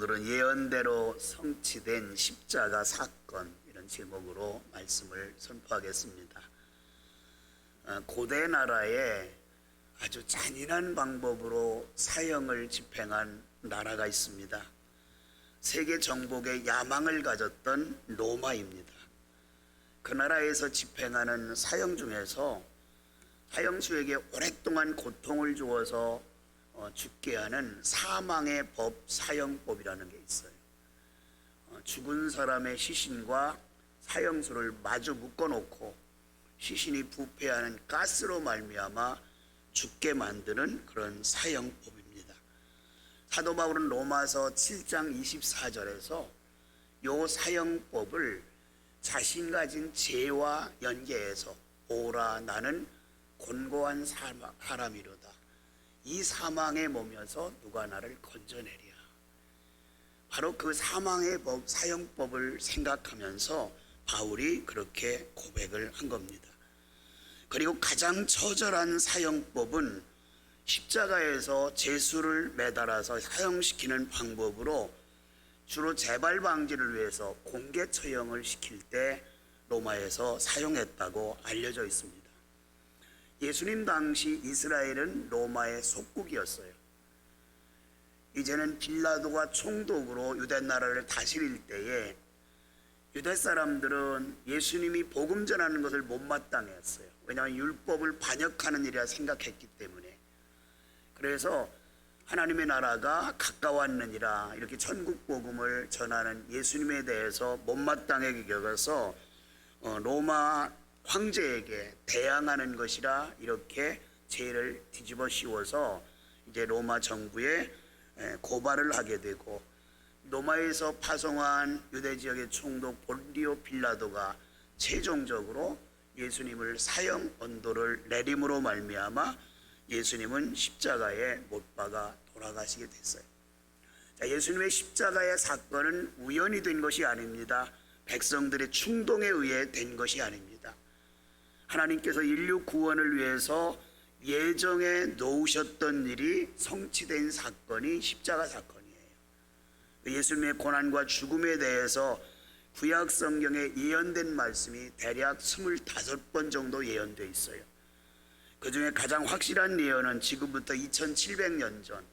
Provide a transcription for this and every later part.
오늘은 예언대로 성취된 십자가 사건, 이런 제목으로 말씀을 선포하겠습니다. 고대 나라에 아주 잔인한 방법으로 사형을 집행한 나라가 있습니다. 세계 정복의 야망을 가졌던 로마입니다. 그 나라에서 집행하는 사형 중에서 사형수에게 오랫동안 고통을 주어서 죽게 하는 사망의 법, 사형법이라는 게 있어요. 죽은 사람의 시신과 사형수를 마주 묶어놓고 시신이 부패하는 가스로 말미암아 죽게 만드는 그런 사형법입니다. 사도 바울은 로마서 7장 24절에서 요 사형법을 자신 가진 죄와 연계해서 오라 나는 곤고한 사람이로다. 이 사망에 몸여서 누가 나를 건져내랴. 바로 그 사망의 법, 사형법을 생각하면서 바울이 그렇게 고백을 한 겁니다. 그리고 가장 처절한 사형법은 십자가에서 제수를 매달아서 사형시키는 방법으로 주로 재발 방지를 위해서 공개 처형을 시킬 때 로마에서 사용했다고 알려져 있습니다. 예수님 당시 이스라엘은 로마의 속국이었어요. 이제는 빌라도가 총독으로 유대 나라를 다스릴 때에 유대 사람들은 예수님이 복음 전하는 것을 못마땅했어요. 왜냐하면 율법을 반역하는 일이라 생각했기 때문에. 그래서 하나님의 나라가 가까웠느니라 이렇게 천국 복음을 전하는 예수님에 대해서 못마땅하게 여겨서 로마 황제에게 대항하는 것이라 이렇게 죄를 뒤집어 씌워서 이제 로마 정부에 고발을 하게 되고, 로마에서 파송한 유대 지역의 총독 본디오 빌라도가 최종적으로 예수님을 사형 언도를 내림으로 말미암아 예수님은 십자가에 못 박아 돌아가시게 됐어요. 자, 예수님의 십자가의 사건은 우연히 된 것이 아닙니다. 백성들의 충동에 의해 된 것이 아닙니다. 하나님께서 인류 구원을 위해서 예정해 놓으셨던 일이 성취된 사건이 십자가 사건이에요. 예수님의 고난과 죽음에 대해서 구약 성경에 예언된 말씀이 대략 25번 정도 예언되어 있어요. 그 중에 가장 확실한 예언은 지금부터 2700년 전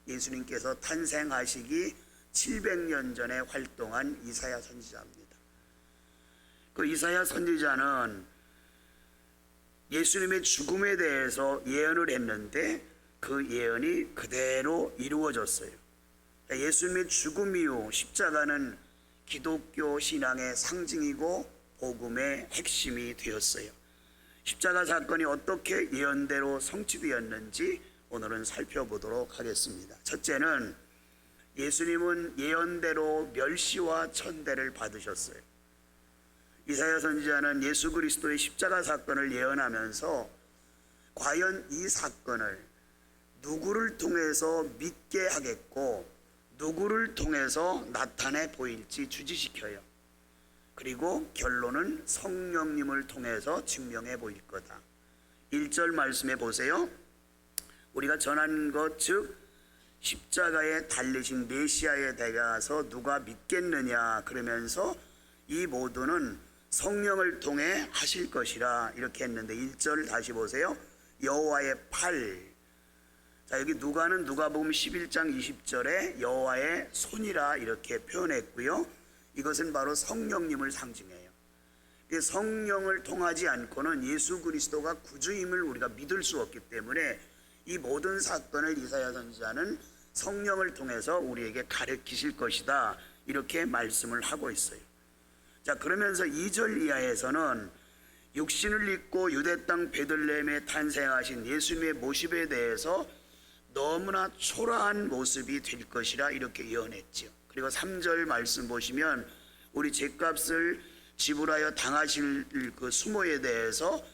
예수님께서 탄생하시기 700년 전에 활동한 이사야 선지자입니다. 그 이사야 선지자는 예수님의 죽음에 대해서 예언을 했는데 그 예언이 그대로 이루어졌어요. 예수님의 죽음 이후 십자가는 기독교 신앙의 상징이고 복음의 핵심이 되었어요. 십자가 사건이 어떻게 예언대로 성취되었는지 오늘은 살펴보도록 하겠습니다. 첫째는 예수님은 예언대로 멸시와 천대를 받으셨어요. 이사야 선지자는 예수 그리스도의 십자가 사건을 예언하면서 과연 이 사건을 누구를 통해서 믿게 하겠고 누구를 통해서 나타내 보일지 주지시켜요. 그리고 결론은 성령님을 통해서 증명해 보일 거다. 1절 말씀해 보세요. 우리가 전한 것 즉 십자가에 달리신 메시아에 대해서 누가 믿겠느냐 그러면서 이 모두는 성령을 통해 하실 것이라 이렇게 했는데 1절 다시 보세요. 여호와의 팔. 자, 여기 누가는 누가복음 11장 20절에 여호와의 손이라 이렇게 표현했고요. 이것은 바로 성령님을 상징해요. 성령을 통하지 않고는 예수 그리스도가 구주임을 우리가 믿을 수 없기 때문에 이 모든 사건을 이사야 선지자는 성령을 통해서 우리에게 가르치실 것이다 이렇게 말씀을 하고 있어요. 자, 그러면서 2절 이하에서는 육신을 입고 유대 땅 베들레헴에 탄생하신 예수님의 모습에 대해서 너무나 초라한 모습이 될 것이라 이렇게 예언했죠. 그리고 3절 말씀 보시면 우리 죗값을 지불하여 당하실 그 수모에 대해서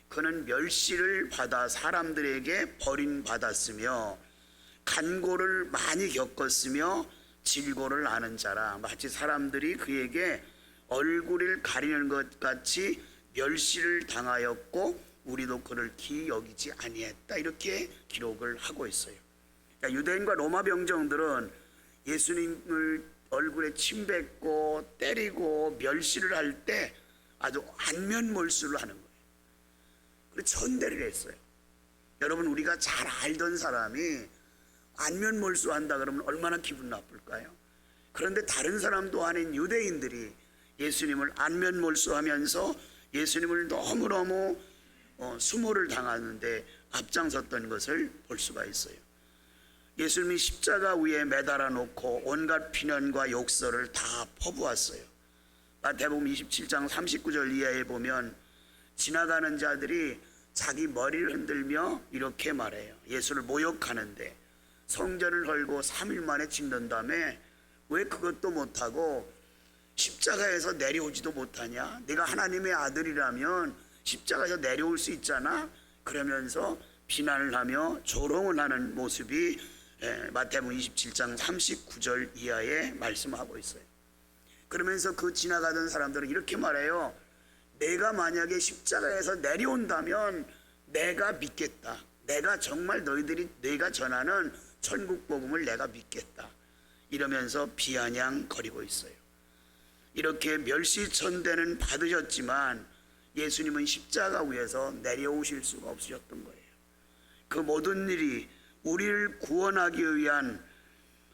그는 멸시를 받아 사람들에게 버림받았으며 간고를 많이 겪었으며 질고를 아는 자라. 마치 사람들이 그에게 얼굴을 가리는 것 같이 멸시를 당하였고 우리도 그를 기이 여기지 아니했다 이렇게 기록을 하고 있어요. 그러니까 유대인과 로마 병정들은 예수님을 얼굴에 침 뱉고 때리고 멸시를 할 때 아주 안면몰수를 하는 거예요. 그리고 천대를 했어요. 여러분, 우리가 잘 알던 사람이 안면몰수한다 그러면 얼마나 기분 나쁠까요? 그런데 다른 사람도 아닌 유대인들이 예수님을 안면몰수하면서 예수님을 너무너무 수모를 당하는데 앞장섰던 것을 볼 수가 있어요. 예수님이 십자가 위에 매달아 놓고 온갖 비난과 욕설을 다 퍼부었어요. 마태복음 27장 39절 이하에 보면 지나가는 자들이 자기 머리를 흔들며 이렇게 말해요. 예수를 모욕하는데 성전을 헐고 3일 만에 짓는 다음에 왜 그것도 못하고 십자가에서 내려오지도 못하냐? 네가 하나님의 아들이라면 십자가에서 내려올 수 있잖아? 그러면서 비난을 하며 조롱을 하는 모습이 마태복음 27장 39절 이하에 말씀하고 있어요. 그러면서 그 지나가던 사람들은 이렇게 말해요. 내가 만약에 십자가에서 내려온다면 내가 믿겠다. 내가 정말 내가 전하는 천국 복음을 내가 믿겠다. 이러면서 비아냥거리고 있어요. 이렇게 멸시천대는 받으셨지만 예수님은 십자가 위에서 내려오실 수가 없으셨던 거예요. 그 모든 일이 우리를 구원하기 위한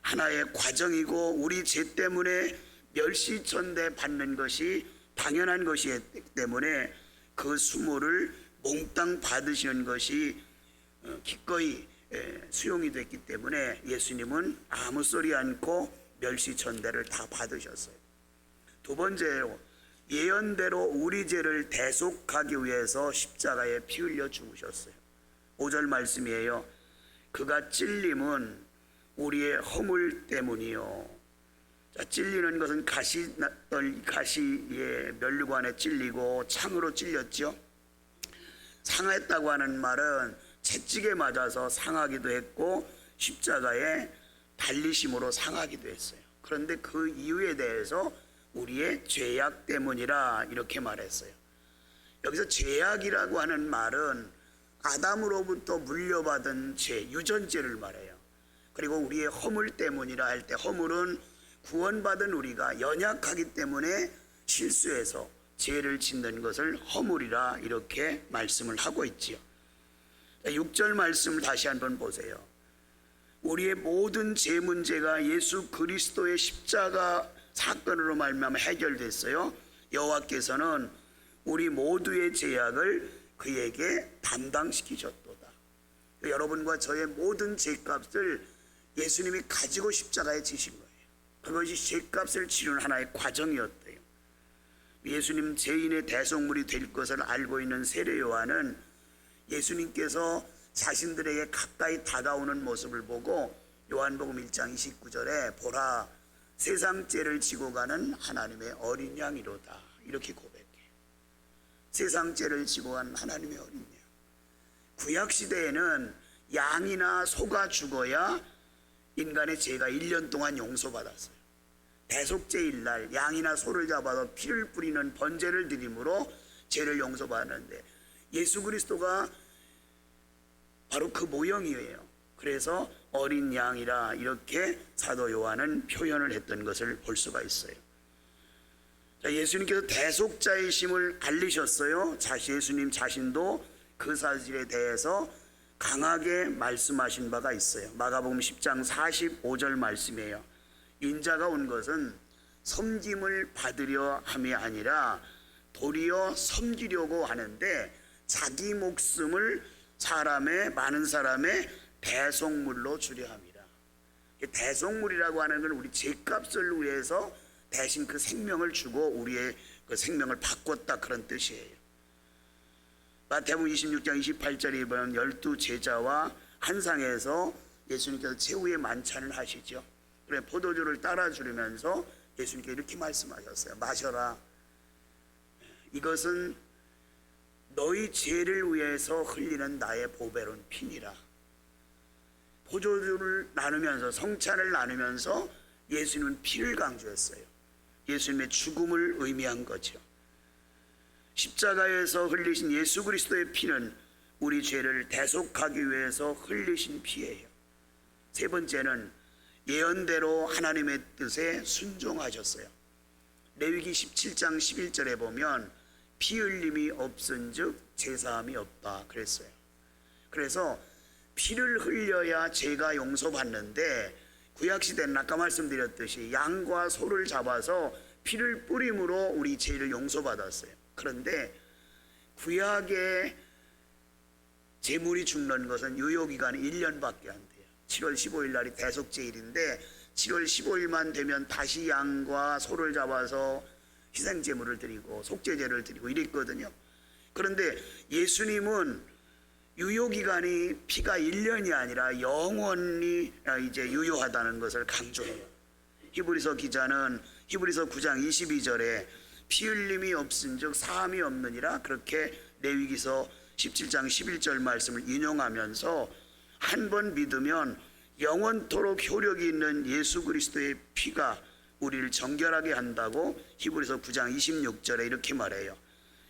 하나의 과정이고 우리 죄 때문에 멸시천대 받는 것이 당연한 것이기 때문에 그 수모를 몽땅 받으시는 것이 기꺼이 수용이 됐기 때문에 예수님은 아무 소리 않고 멸시천대를 다 받으셨어요. 두 번째로 예언대로 우리 죄를 대속하기 위해서 십자가에 피 흘려 죽으셨어요. 5절 말씀이에요. 그가 찔림은 우리의 허물 때문이요. 자, 찔리는 것은 가시의 면류관에 찔리고 창으로 찔렸죠. 상했다고 하는 말은 채찍에 맞아서 상하기도 했고 십자가에 달리심으로 상하기도 했어요. 그런데 그 이유에 대해서 우리의 죄악 때문이라 이렇게 말했어요. 여기서 죄악이라고 하는 말은 아담으로부터 물려받은 죄, 유전죄를 말해요. 그리고 우리의 허물 때문이라 할 때 허물은 구원받은 우리가 연약하기 때문에 실수해서 죄를 짓는 것을 허물이라 이렇게 말씀을 하고 있지요. 6절 말씀을 다시 한번 보세요. 우리의 모든 죄 문제가 예수 그리스도의 십자가 사건으로 말미암아 해결됐어요. 여호와께서는 우리 모두의 죄악을 그에게 담당시키셨도다. 여러분과 저의 모든 죄값을 예수님이 가지고 십자가에 지신 거예요. 그것이 죄값을 치르는 하나의 과정이었대요. 예수님 죄인의 대속물이 될 것을 알고 있는 세례 요한은 예수님께서 자신들에게 가까이 다가오는 모습을 보고 요한복음 1장 29절에 보라 세상 죄를 지고 가는 하나님의 어린 양이로다 이렇게 고백해요. 세상 죄를 지고 간 하나님의 어린 양. 구약시대에는 양이나 소가 죽어야 인간의 죄가 1년 동안 용서받았어요. 대속죄일 날 양이나 소를 잡아서 피를 뿌리는 번제를 드림으로 죄를 용서받았는데 예수 그리스도가 바로 그 모형이에요. 그래서 어린 양이라 이렇게 사도 요한은 표현을 했던 것을 볼 수가 있어요. 자, 예수님께서 대속자이심을 알리셨어요. 예수님 자신도 그 사실에 대해서 강하게 말씀하신 바가 있어요. 마가복음 10장 45절 말씀이에요. 인자가 온 것은 섬김을 받으려 함이 아니라 도리어 섬기려고 하는데 자기 목숨을 많은 사람의 대속물로 주려 함이라. 대속물이라고 하는 건 우리 죄값을 위해서 대신 그 생명을 주고 우리의 그 생명을 바꿨다 그런 뜻이에요. 마태복음 26장 28절에 보면 12 제자와 한 상에서 예수님께서 최후의 만찬을 하시죠. 그래 포도주를 따라 주면서 예수님께서 이렇게 말씀하셨어요. 마셔라. 이것은 너희 죄를 위해서 흘리는 나의 보배로운 피니라. 포도주를 나누면서 성찬을 나누면서 예수님은 피를 강조했어요. 예수님의 죽음을 의미한 거죠. 십자가에서 흘리신 예수 그리스도의 피는 우리 죄를 대속하기 위해서 흘리신 피예요. 세 번째는 예언대로 하나님의 뜻에 순종하셨어요. 레위기 17장 11절에 보면 피 흘림이 없은즉 제사함이 없다 그랬어요. 그래서 피를 흘려야 죄가 용서받는데, 구약시대는 아까 말씀드렸듯이 양과 소를 잡아서 피를 뿌림으로 우리 죄를 용서받았어요. 그런데 구약의 제물이 죽는 것은 유효기간이 1년밖에 안 돼요. 7월 15일 날이 대속제일인데 7월 15일만 되면 다시 양과 소를 잡아서 희생제물을 드리고 속죄제를 드리고 이랬거든요. 그런데 예수님은 유효기간이 피가 1년이 아니라 영원히 이제 유효하다는 것을 강조해요. 히브리서 기자는 히브리서 9장 22절에 피 흘림이 없은즉 사함이 없느니라, 그렇게 레위기서 17장 11절 말씀을 인용하면서 한 번 믿으면 영원토록 효력이 있는 예수 그리스도의 피가 우리를 정결하게 한다고 히브리서 9장 26절에 이렇게 말해요.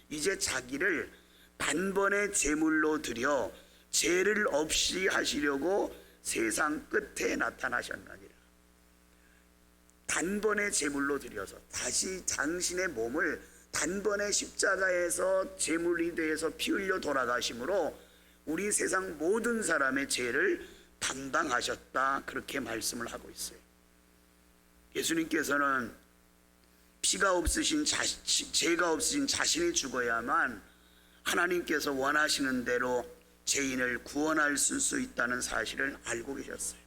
이제 자기를 단번에 제물로 드려 죄를 없이 하시려고 세상 끝에 나타나셨느니라. 단번에 제물로 드려서 다시 당신의 몸을 단번에 십자가에서 제물이 되어서 피 흘려 돌아가심으로 우리 세상 모든 사람의 죄를 담당하셨다, 그렇게 말씀을 하고 있어요. 예수님께서는 피가 없으신 죄가 없으신 자신이 죽어야만 하나님께서 원하시는 대로 죄인을 구원할 수 있다는 사실을 알고 계셨어요.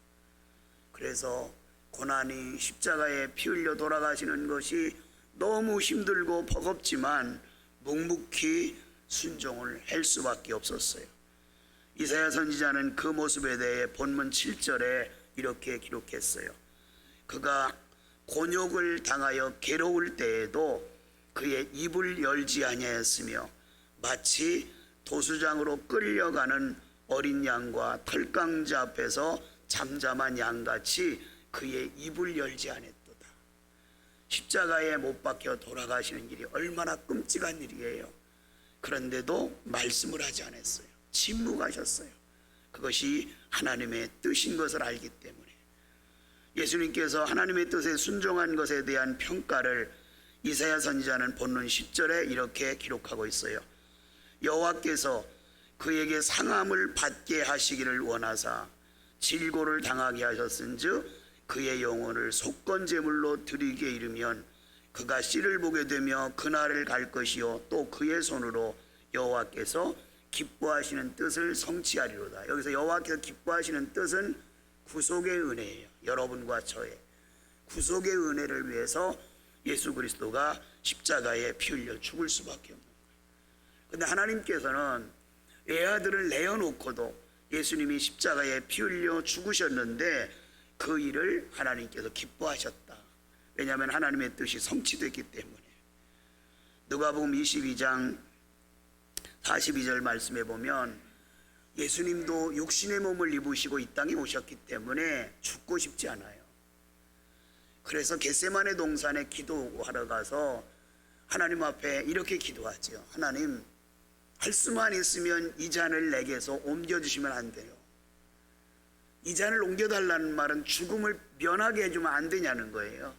그래서 고난이 십자가에 피 흘려 돌아가시는 것이 너무 힘들고 버겁지만 묵묵히 순종을 할 수밖에 없었어요. 이사야 선지자는 그 모습에 대해 본문 7절에 이렇게 기록했어요. 그가 곤욕을 당하여 괴로울 때에도 그의 입을 열지 아니하였으며 마치 도수장으로 끌려가는 어린 양과 털강자 앞에서 잠잠한 양같이 그의 입을 열지 않았도다. 십자가에 못 박혀 돌아가시는 일이 얼마나 끔찍한 일이에요. 그런데도 말씀을 하지 않았어요. 침묵하셨어요. 그것이 하나님의 뜻인 것을 알기 때문에. 예수님께서 하나님의 뜻에 순종한 것에 대한 평가를 이사야 선지자는 본문 10절에 이렇게 기록하고 있어요. 여호와께서 그에게 상함을 받게 하시기를 원하사 질고를 당하게 하셨은즉 그의 영혼을 속건제물로 드리게 이르면 그가 씨를 보게 되며 그날을 갈 것이요 또 그의 손으로 여호와께서 기뻐하시는 뜻을 성취하리로다. 여기서 여호와께서 기뻐하시는 뜻은 구속의 은혜예요. 여러분과 저의 구속의 은혜를 위해서 예수 그리스도가 십자가에 피 흘려 죽을 수밖에 없는 거예요. 그런데 하나님께서는 애아들을 내어놓고도 예수님이 십자가에 피 흘려 죽으셨는데 그 일을 하나님께서 기뻐하셨다. 왜냐하면 하나님의 뜻이 성취됐기 때문에. 누가복음 22장 42절 말씀에 보면 예수님도 육신의 몸을 입으시고 이 땅에 오셨기 때문에 죽고 싶지 않아요. 그래서 겟세마네 동산에 기도하러 가서 하나님 앞에 이렇게 기도하죠. 하나님, 할 수만 있으면 이 잔을 내게서 옮겨주시면 안 돼요. 이 잔을 옮겨달라는 말은 죽음을 면하게 해주면 안 되냐는 거예요.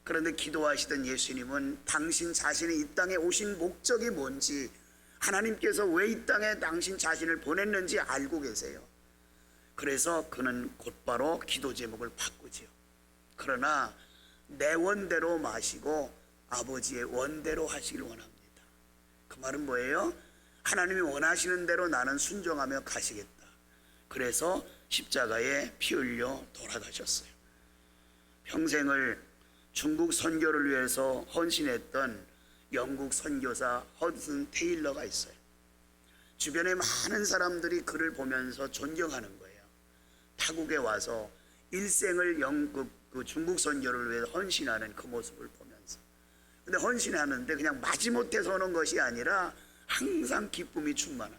그런데 기도하시던 예수님은 당신 자신이 이 땅에 오신 목적이 뭔지, 하나님께서 왜 이 땅에 당신 자신을 보냈는지 알고 계세요. 그래서 그는 곧바로 기도 제목을 바꾸죠. 그러나 내 원대로 마시고 아버지의 원대로 하시길 원합니다. 그 말은 뭐예요? 하나님이 원하시는 대로 나는 순종하며 가시겠다. 그래서 십자가에 피 흘려 돌아가셨어요. 평생을 중국 선교를 위해서 헌신했던 영국 선교사 허드슨 테일러가 있어요. 주변에 많은 사람들이 그를 보면서 존경하는 거예요. 타국에 와서 일생을 그 중국 선교를 위해 헌신하는 그 모습을 보면서. 근데 헌신하는데 그냥 마지못해서 오는 것이 아니라 항상 기쁨이 충만한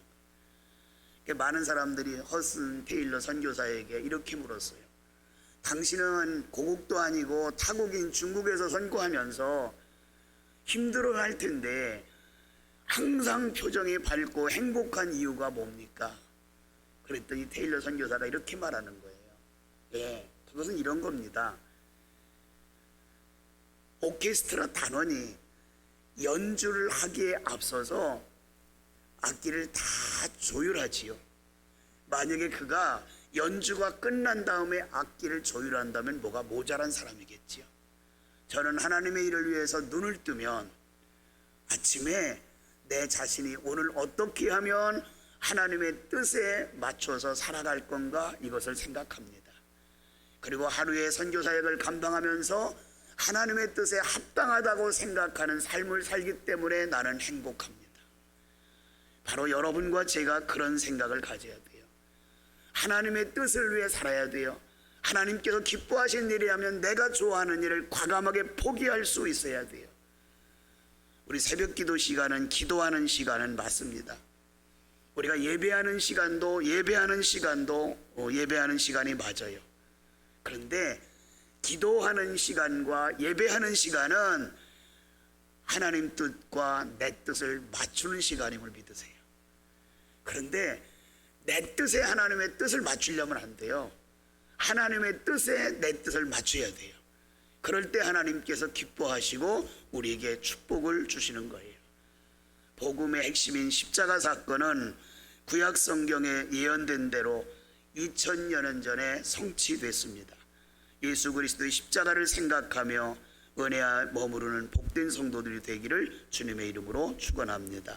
거예요. 많은 사람들이 허드슨 테일러 선교사에게 이렇게 물었어요. 당신은 고국도 아니고 타국인 중국에서 선교하면서 힘들어 할 텐데 항상 표정이 밝고 행복한 이유가 뭡니까? 그랬더니 테일러 선교사가 이렇게 말하는 거예요. 예, 그것은 이런 겁니다. 오케스트라 단원이 연주를 하기에 앞서서 악기를 다 조율하지요. 만약에 그가 연주가 끝난 다음에 악기를 조율한다면 뭐가 모자란 사람이겠지요. 저는 하나님의 일을 위해서 눈을 뜨면 아침에 내 자신이 오늘 어떻게 하면 하나님의 뜻에 맞춰서 살아갈 건가, 이것을 생각합니다. 그리고 하루의 선교사역을 감당하면서 하나님의 뜻에 합당하다고 생각하는 삶을 살기 때문에 나는 행복합니다. 바로 여러분과 제가 그런 생각을 가져야 돼요. 하나님의 뜻을 위해 살아야 돼요. 하나님께서 기뻐하신 일이라면 내가 좋아하는 일을 과감하게 포기할 수 있어야 돼요. 우리 새벽 기도 시간은 기도하는 시간은 맞습니다. 우리가 예배하는 시간도 예배하는 시간이 맞아요. 그런데 기도하는 시간과 예배하는 시간은 하나님 뜻과 내 뜻을 맞추는 시간임을 믿으세요. 그런데 내 뜻에 하나님의 뜻을 맞추려면 안 돼요. 하나님의 뜻에 내 뜻을 맞춰야 돼요. 그럴 때 하나님께서 기뻐하시고 우리에게 축복을 주시는 거예요. 복음의 핵심인 십자가 사건은 구약 성경에 예언된 대로 2000년 전에 성취됐습니다. 예수 그리스도의 십자가를 생각하며 은혜와 머무르는 복된 성도들이 되기를 주님의 이름으로 축원합니다.